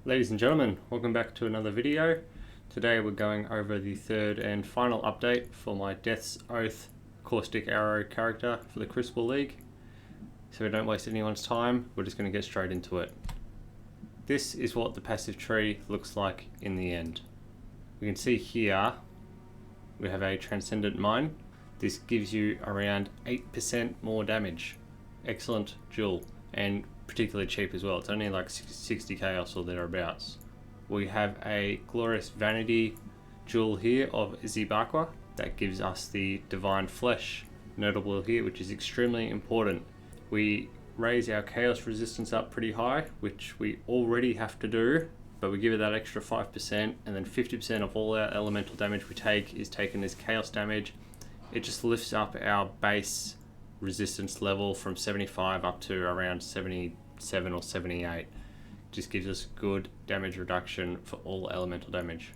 Ladies and gentlemen, welcome back to another video. Today we're going over the third and final update for my Death's Oath Caustic Arrow character for the Crucible League. So we don't waste anyone's time, we're just going to get straight into it. This is what the passive tree looks like in the end. We can see here we have a Transcendent Mine. This gives you around 8% more damage. Excellent jewel, and particularly cheap as well. It's only like 60 chaos or thereabouts. We have a Glorious Vanity jewel here of Zibakwa that gives us the Divine Flesh notable here, which is extremely important. We raise our chaos resistance up pretty high, which we already have to do, but we give it that extra 5%, and then 50% of all our elemental damage we take is taken as chaos damage. It just lifts up our base resistance level from 75 up to around 77 or 78. Just gives us good damage reduction for all elemental damage.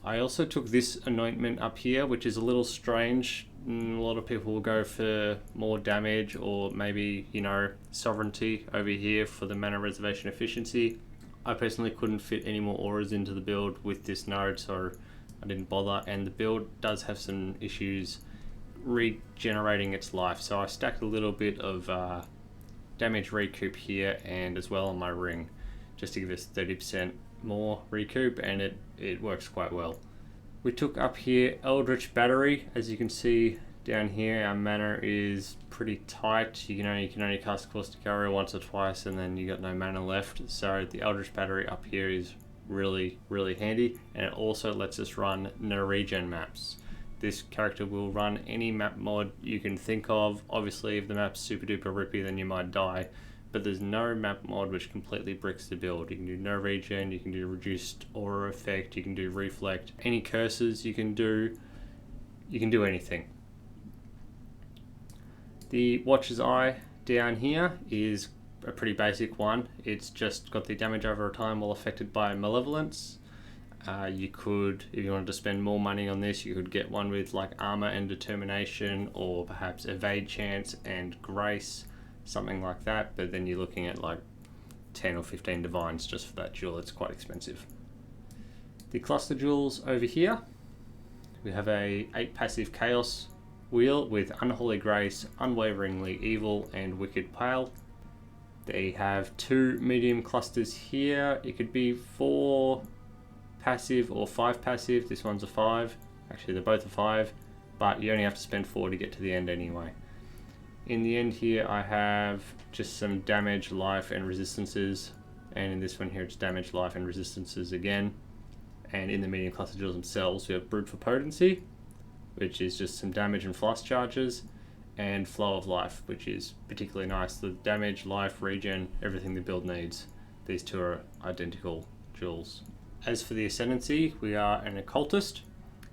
I also took this anointment up here, which is a little strange. A lot of people will go for more damage or maybe, sovereignty over here for the mana reservation efficiency. I personally couldn't fit any more auras into the build with this node, so I didn't bother, and the build does have some issues regenerating its life, so I stacked a little bit of damage recoup here and as well on my ring, just to give us 30% more recoup, and it works quite well. We took up here Eldritch Battery. As you can see down here, our mana is pretty tight. You can only cast Caustic Arrow once or twice, and then you got no mana left, so the Eldritch Battery up here is really handy, and it also lets us run no regen maps. This character will run any map mod you can think of. Obviously, if the map's super duper rippy, then you might die. But there's no map mod which completely bricks the build. You can do no regen, you can do reduced aura effect, you can do reflect. Any curses you can do anything. The Watcher's Eye down here is a pretty basic one. It's just got the damage over a time while affected by malevolence. You could, if you wanted to spend more money on this, you could get one with like armor and determination, or perhaps evade chance and grace, something like that, but then you're looking at like 10 or 15 divines just for that jewel. It's quite expensive. The cluster jewels over here, we have a 8 passive chaos wheel with Unholy Grace, Unwaveringly Evil, and Wicked Pale. They have 2 medium clusters here. It could be 4 passive or 5 passive. This one's a 5. Actually, they're both a 5, but you only have to spend 4 to get to the end anyway. In the end here, I have just some damage, life, and resistances, and in this one here, it's damage, life, and resistances again. And in the medium cluster jewels themselves, we have Brute for Potency, which is just some damage and flush charges, and Flow of Life, which is particularly nice. The damage, life, regen, everything the build needs. These two are identical jewels. As for the Ascendancy, we are an Occultist.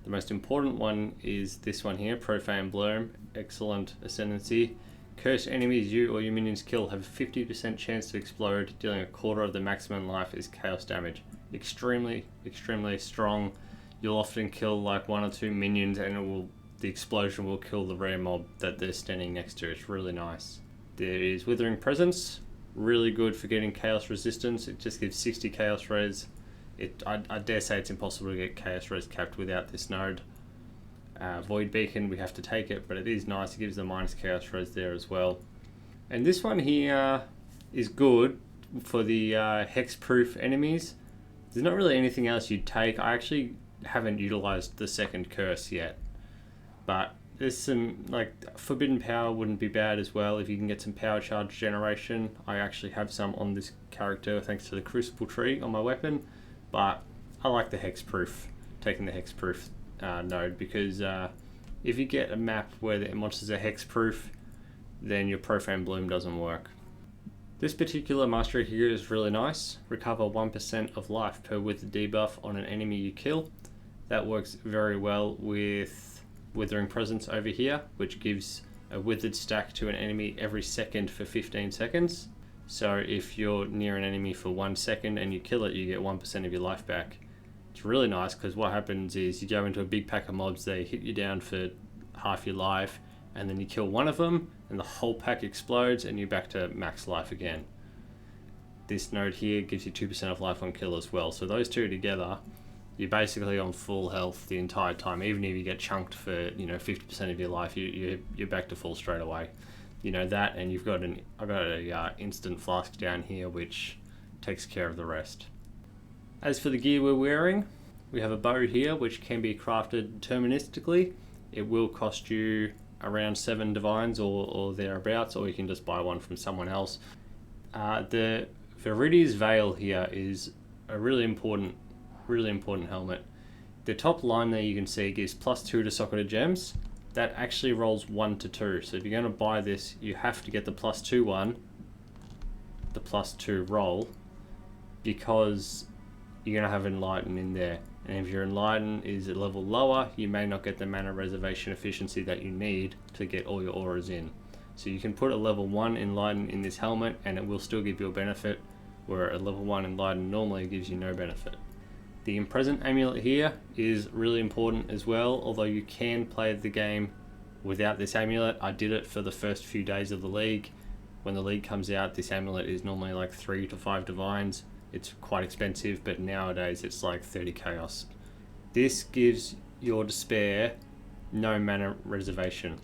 The most important one is this one here, Profane Bloom. Excellent Ascendancy. Cursed enemies you or your minions kill have a 50% chance to explode, dealing a quarter of the maximum life as chaos damage. Extremely strong. You'll often kill like 1 or 2 minions, and the explosion will kill the rare mob that they're standing next to. It's really nice. There is Withering Presence. Really good for getting chaos resistance. It just gives 60 chaos res. I dare say it's impossible to get chaos res capped without this node. Void Beacon, we have to take it, but it is nice. It gives the minus chaos res there as well. And this one here is good for the hex-proof enemies. There's not really anything else you'd take. I actually haven't utilized the second curse yet, but there's some, like, Forbidden Power wouldn't be bad as well if you can get some power charge generation. I actually have some on this character thanks to the Crucible tree on my weapon, but I like the hexproof, taking the hexproof node, because if you get a map where the monsters are hexproof, then your Profane Bloom doesn't work. This particular mastery here is really nice. Recover 1% of life per withered debuff on an enemy you kill. That works very well with Withering Presence over here, which gives a withered stack to an enemy every second for 15 seconds. So if you're near an enemy for 1 second and you kill it, you get 1% of your life back. It's really nice, because what happens is you go into a big pack of mobs, they hit you down for half your life, and then you kill one of them and the whole pack explodes and you're back to max life again. this node here gives you 2% of life on kill as well. So those two together, you're basically on full health the entire time. Even if you get chunked for 50% of your life, you're back to full straight away. That, and I've got a instant flask down here which takes care of the rest. As for the gear we're wearing, we have a bow here which can be crafted deterministically. It will cost you around 7 divines or thereabouts, or you can just buy one from someone else. The Viridi's Veil here is a really important helmet. The top line there you can see gives +2 to socketed gems. That actually rolls 1 to 2. So if you're going to buy this, you have to get the +2 one, the +2 roll, because you're going to have Enlighten in there. And if your Enlighten is a level lower, you may not get the mana reservation efficiency that you need to get all your auras in. So you can put a level 1 Enlighten in this helmet and it will still give you a benefit, where a level 1 Enlighten normally gives you no benefit. The Impresent Amulet here is really important as well, although you can play the game without this amulet. I did it for the first few days of the league. When the league comes out, this amulet is normally like 3 to 5 divines. It's quite expensive, but nowadays it's like 30 chaos. This gives your Despair no mana reservation.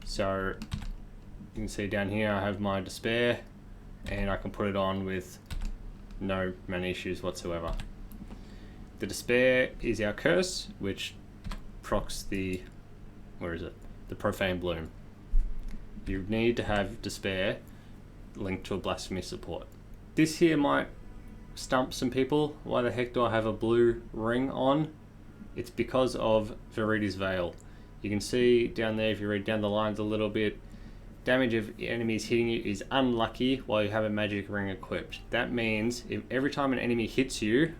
So you can see down here I have my Despair and I can put it on with no mana issues whatsoever. The Despair is our curse, which procs the Profane Bloom. You need to have Despair linked to a Blasphemy support. This here might stump some people. Why the heck do I have a blue ring on? It's because of Viridi's Veil. You can see down there, if you read down the lines a little bit, damage of enemies hitting you is unlucky while you have a magic ring equipped. That means if every time an enemy hits you,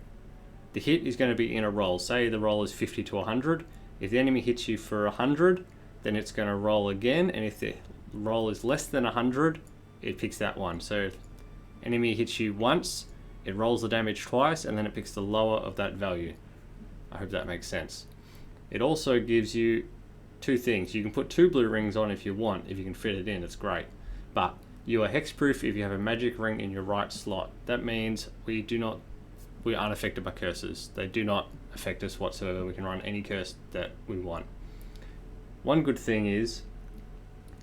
the hit is going to be in a roll. Say the roll is 50 to 100. If the enemy hits you for 100, then it's going to roll again, and if the roll is less than 100, it picks that one. So if enemy hits you once, it rolls the damage twice, and then it picks the lower of that value. I hope that makes sense. It also gives you 2 things. You can put 2 blue rings on if you want. If you can fit it in, it's great. But you are hexproof if you have a magic ring in your right slot. That means we aren't affected by curses. They do not affect us whatsoever. We can run any curse that we want. One good thing is,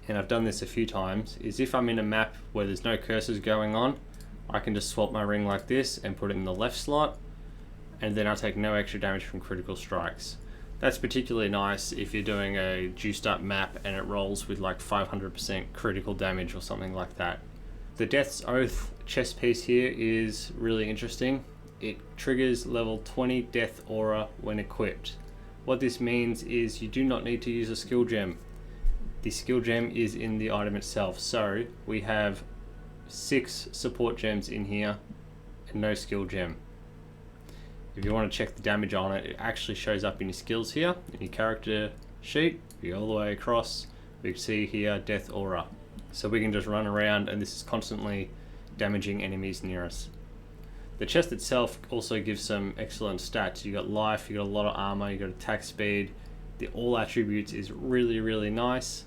and I've done this a few times, is if I'm in a map where there's no curses going on, I can just swap my ring like this and put it in the left slot, and then I'll take no extra damage from critical strikes. That's particularly nice if you're doing a juiced up map and it rolls with like 500% critical damage or something like that. The Death's Oath chest piece here is really interesting. It triggers level 20 Death Aura when equipped. What this means is you do not need to use a skill gem. The skill gem is in the item itself. So we have 6 support gems in here and no skill gem. If you want to check the damage on it, it actually shows up in your skills here, in your character sheet. If you go all the way across, we can see here Death Aura. So we can just run around and this is constantly damaging enemies near us. The chest itself also gives some excellent stats. You got life, you got a lot of armor, you got attack speed. The all attributes is really nice.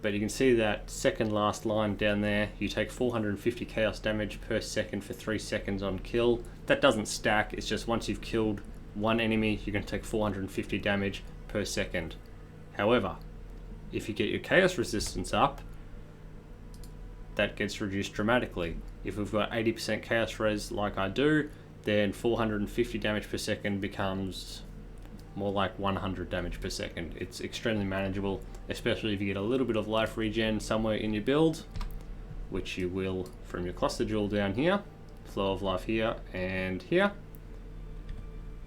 But you can see that second last line down there, you take 450 chaos damage per second for 3 seconds on kill. That doesn't stack, it's just once you've killed one enemy, you're going to take 450 damage per second. However, if you get your chaos resistance up, that gets reduced dramatically. If we've got 80% chaos res like I do, then 450 damage per second becomes more like 100 damage per second. It's extremely manageable, especially if you get a little bit of life regen somewhere in your build, which you will from your cluster jewel down here, flow of life here and here.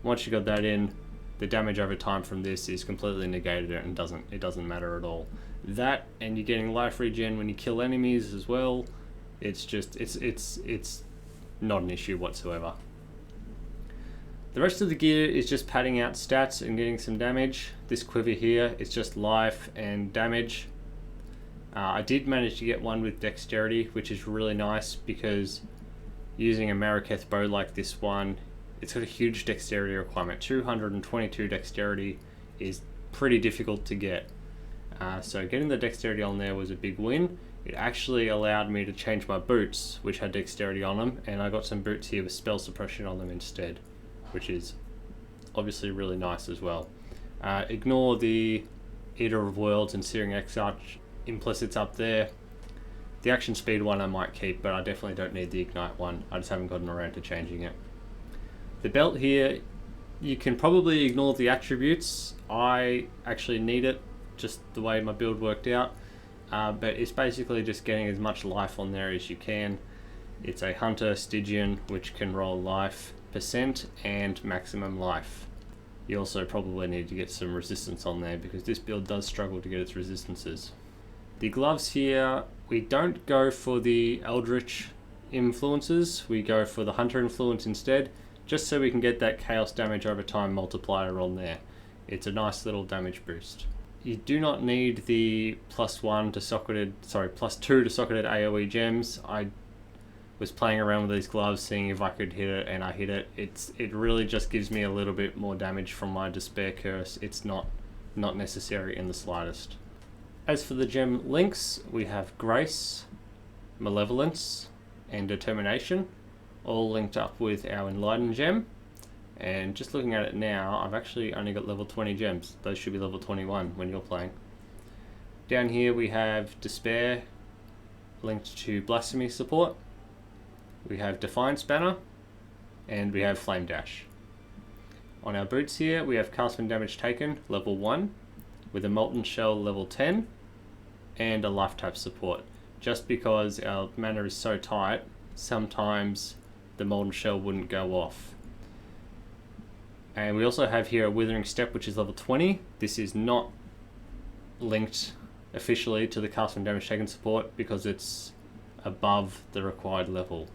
Once you got that in, the damage over time from this is completely negated and it doesn't matter at all. That, and you're getting life regen when you kill enemies as well. It's just it's not an issue whatsoever. The rest of the gear is just padding out stats and getting some damage. This quiver here is just life and damage. I did manage to get one with dexterity, which is really nice because using a Marraketh bow like this one, it's got a huge dexterity requirement. 222 dexterity is pretty difficult to get. So getting the dexterity on there was a big win. it actually allowed me to change my boots, which had dexterity on them, and I got some boots here with spell suppression on them instead, which is obviously really nice as well. Ignore the Eater of Worlds and Searing Exile implicits up there. The action speed one I might keep, but I definitely don't need the ignite one. I just haven't gotten around to changing it. The belt here, you can probably ignore the attributes. I actually need it, just the way my build worked out. But it's basically just getting as much life on there as you can. It's a Hunter Stygian, which can roll life, percent, and maximum life. You also probably need to get some resistance on there because this build does struggle to get its resistances. The gloves here, we don't go for the Eldritch influences, we go for the Hunter influence instead, just so we can get that chaos damage over time multiplier on there. It's a nice little damage boost. You do not need the +2 to socketed AoE gems. I was playing around with these gloves, seeing if I could hit it, and I hit it. It really just gives me a little bit more damage from my Despair Curse. It's not necessary in the slightest. As for the gem links, we have Grace, Malevolence, and Determination, all linked up with our Enlightened gem. And just looking at it now, I've actually only got level 20 gems. Those should be level 21 when you're playing. Down here we have Despair linked to Blasphemy support. We have Defiance Banner, and we have Flame Dash. On our boots here, we have Cast when Damage Taken, level 1, with a Molten Shell level 10, and a Life Tap support. Just because our mana is so tight, sometimes the Molten Shell wouldn't go off. And we also have here a Withering Step, which is level 20. This is not linked officially to the Cast when Damage Taken support because it's above the required level.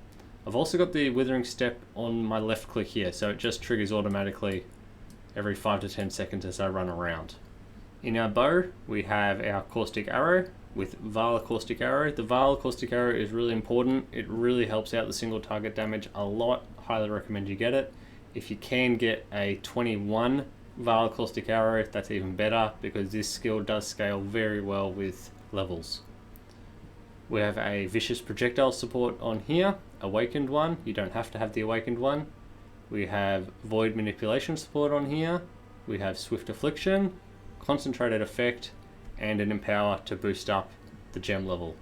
I've also got the Withering Step on my left click here, so it just triggers automatically every 5 to 10 seconds as I run around. In our bow, we have our Caustic Arrow with Vala Caustic Arrow. The Vala Caustic Arrow is really important. It really helps out the single target damage a lot. Highly recommend you get it. If you can get a 21 Vala Caustic Arrow, that's even better because this skill does scale very well with levels. We have a Vicious Projectile support on here, Awakened one. You don't have to have the Awakened one. We have Void Manipulation support on here. We have Swift Affliction, Concentrated Effect, and an Empower to boost up the gem level.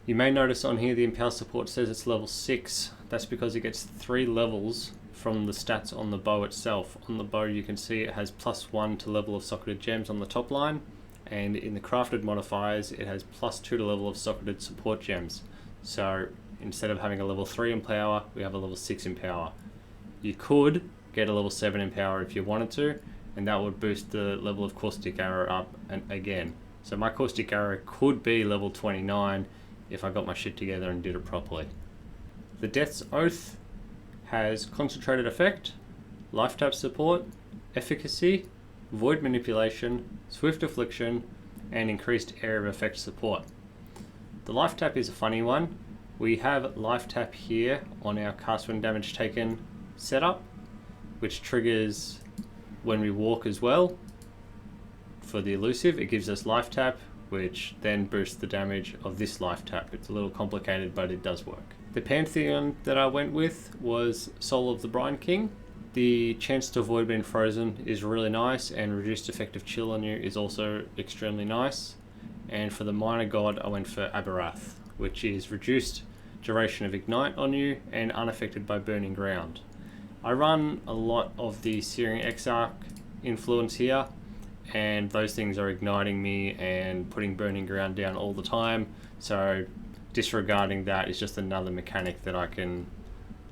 You may notice on here the Empower support says it's level 6. That's because it gets 3 levels from the stats on the bow itself. On the bow you can see it has +1 to level of socketed gems on the top line, and in the crafted modifiers it has +2 to level of socketed support gems. So instead of having a level 3 Empower, we have a level 6 Empower. You could get a level 7 Empower if you wanted to, and that would boost the level of Caustic Arrow up and again. So my Caustic Arrow could be level 29 if I got my shit together and did it properly. The Death's Oath has Concentrated Effect, Life Tap support, Efficacy, Void Manipulation, Swift Affliction, and increased Area of Effect support. The Life Tap is a funny one. We have Life Tap here on our Cast when Damage Taken setup, which triggers when we walk as well. For the elusive, it gives us Life Tap, which then boosts the damage of this Life Tap. It's a little complicated, but it does work. The Pantheon that I went with was Soul of the Brine King. The chance to avoid being frozen is really nice, and reduced effective chill on you is also extremely nice. And for the Minor God, I went for Aberrath, which is reduced duration of ignite on you and unaffected by burning ground. I run a lot of the Searing Exile influence here, and those things are igniting me and putting burning ground down all the time, so disregarding that is just another mechanic that I can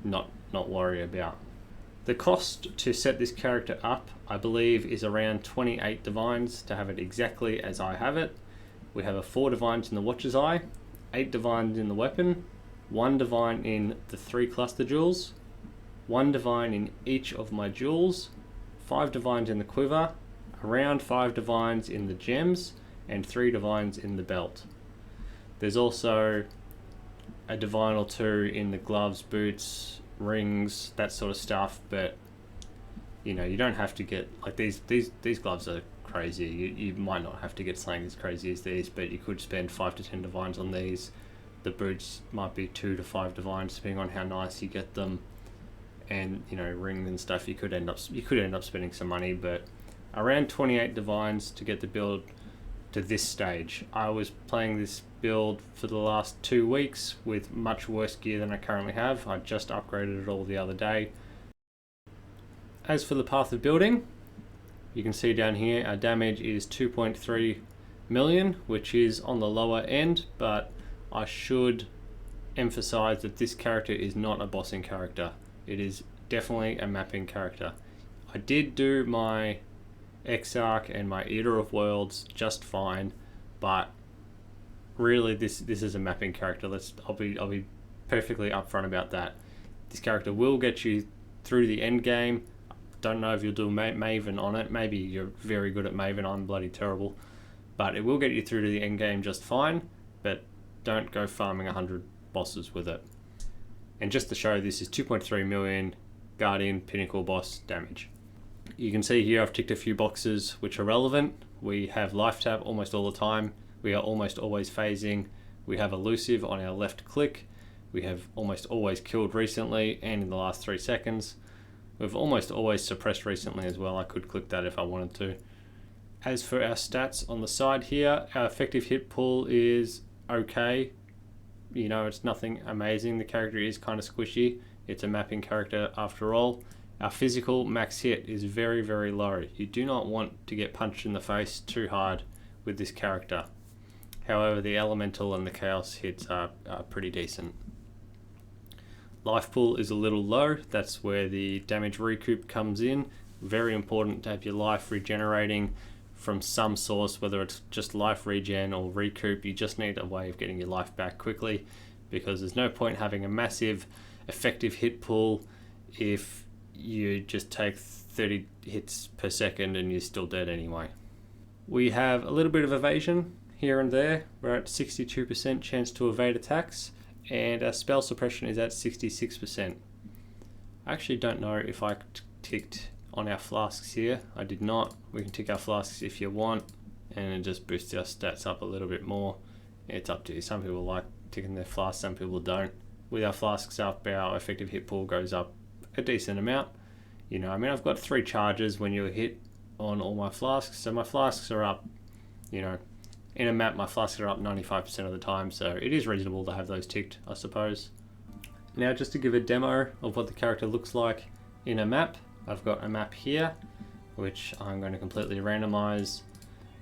not worry about. The cost to set this character up, I believe, is around 28 divines to have it exactly as I have it. We have 4 divines in the Watcher's Eye, 8 divines in the weapon, 1 divine in the 3 cluster jewels, 1 divine in each of my jewels, 5 divines in the quiver, around 5 divines in the gems, and 3 divines in the belt. There's also a divine or 2 in the gloves, boots, rings, that sort of stuff, but you know, you don't have to get, like, these gloves are crazy. You might not have to get something as crazy as these, but you could spend 5 to 10 divines on these. The brutes might be 2 to 5 divines, depending on how nice you get them. And you know, rings and stuff, you could end up spending some money, but around 28 divines to get the build to this stage. I was playing this build for the last 2 weeks with much worse gear than I currently have. I just upgraded it all the other day. As for the path of building, you can see down here our damage is 2.3 million, which is on the lower end, but I should emphasize that this character is not a bossing character. It is definitely a mapping character. I did do my Exarch and my Eater of Worlds just fine, but really this is a mapping character. I'll be perfectly upfront about that. This character will get you through the end game. Don't know if you'll do Maven on it. Maybe you're very good at Maven. I'm bloody terrible, but it will get you through to the end game just fine. But don't go farming 100 bosses with it. And just to show, this is 2.3 million Guardian Pinnacle boss damage. You can see here I've ticked a few boxes which are relevant. We have life tap almost all the time. We are almost always phasing. We have elusive on our left click. We have almost always killed recently and in the last 3 seconds. We've almost always suppressed recently as well. I could click that if I wanted to. As for our stats on the side here, our effective hit pull is okay. You know, it's nothing amazing. The character is kind of squishy. It's a mapping character after all. Our physical max hit is very, very low. You do not want to get punched in the face too hard with this character. However, the elemental and the chaos hits are pretty decent. Life pool is a little low. That's where the damage recoup comes in. Very important to have your life regenerating from some source, whether it's just life regen or recoup. You just need a way of getting your life back quickly, because there's no point having a massive effective hit pool if you just take 30 hits per second and you're still dead anyway. We have a little bit of evasion here and there. We're at 62% chance to evade attacks, and our spell suppression is at 66%. I actually don't know if I ticked on our flasks here. I did not. We can tick our flasks if you want, and it just boosts our stats up a little bit more. It's up to you. Some people like ticking their flasks, some people don't. With our flasks up, our effective hit pool goes up a decent amount. You know, I mean, I've got 3 charges when you hit on all my flasks, so my flasks are up, you know, in a map my flasks are up 95% of the time, so it is reasonable to have those ticked, I suppose. Now, just to give a demo of what the character looks like in a map, I've got a map here which I'm going to completely randomize,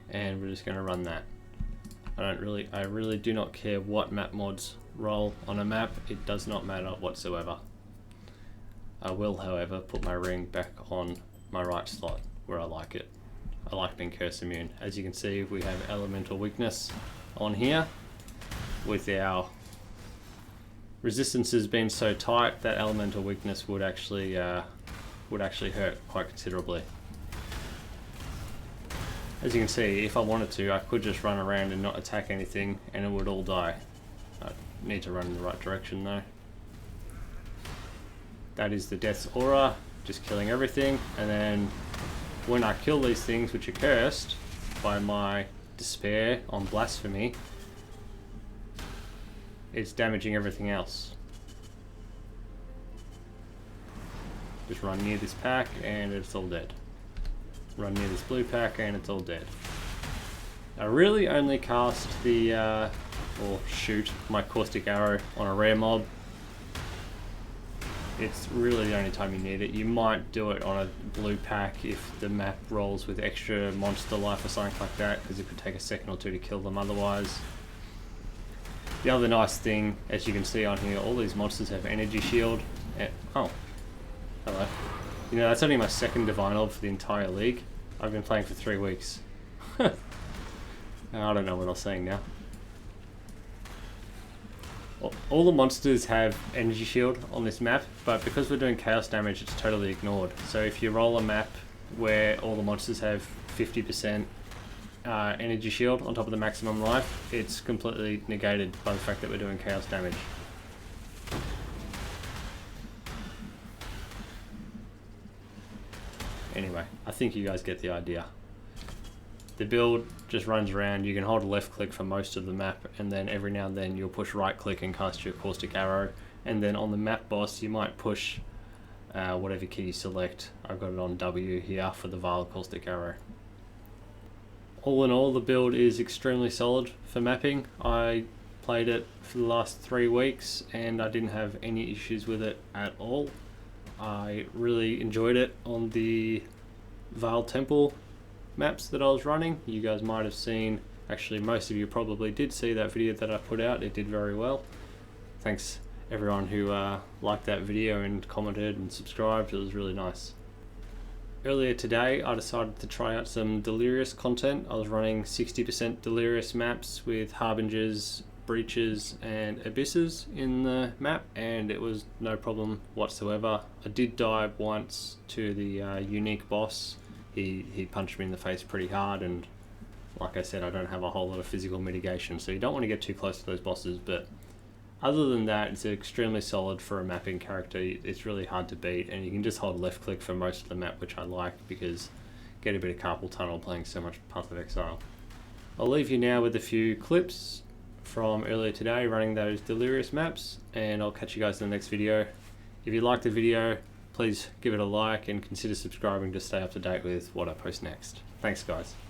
and we're just going to run that. I really do not care what map mods roll on a map. It does not matter whatsoever. I will, however, put my ring back on my right slot where I like it. I like being curse immune. As you can see, we have elemental weakness on here. With our resistances being so tight, that elemental weakness would actually hurt quite considerably. As you can see, if I wanted to, I could just run around and not attack anything and it would all die. I need to run in the right direction though. That is the Death's Aura, just killing everything, and then when I kill these things which are cursed by my despair on blasphemy, it's damaging everything else. Just run near this pack and it's all dead. Run near this blue pack and it's all dead. I really only cast the, or shoot my Caustic Arrow on a rare mob. It's really the only time you need it. You might do it on a blue pack if the map rolls with extra monster life or something like that, because it could take a second or two to kill them otherwise. The other nice thing, as you can see on here, all these monsters have energy shield. And, oh, hello. You know, that's only my 2nd Divine Orb for the entire league. I've been playing for 3 weeks. I don't know what I was saying now. All the monsters have energy shield on this map, but because we're doing chaos damage, it's totally ignored. So if you roll a map where all the monsters have 50% energy shield on top of the maximum life, it's completely negated by the fact that we're doing chaos damage. Anyway, I think you guys get the idea. The build just runs around. You can hold a left click for most of the map, and then every now and then you'll push right click and cast your Caustic Arrow, and then on the map boss you might push whatever key you select. I've got it on W here for the Vile Caustic Arrow. All in all, the build is extremely solid for mapping. I played it for the last 3 weeks and I didn't have any issues with it at all. I really enjoyed it on the Vale Temple maps that I was running. You guys might have seen, actually most of you probably did see that video that I put out. It did very well. Thanks everyone who liked that video and commented and subscribed. It was really nice. Earlier today I decided to try out some Delirious content. I was running 60% Delirious maps with Harbingers, Breaches and Abysses in the map, and it was no problem whatsoever. I did die once to the unique boss. He punched me in the face pretty hard, and like I said, I don't have a whole lot of physical mitigation, so you don't want to get too close to those bosses, but other than that, it's extremely solid for a mapping character. It's really hard to beat, and you can just hold left click for most of the map, which I like because get a bit of carpal tunnel playing so much Path of Exile. I'll leave you now with a few clips from earlier today running those Delirious maps, and I'll catch you guys in the next video. If you liked the video, please give it a like and consider subscribing to stay up to date with what I post next. Thanks guys.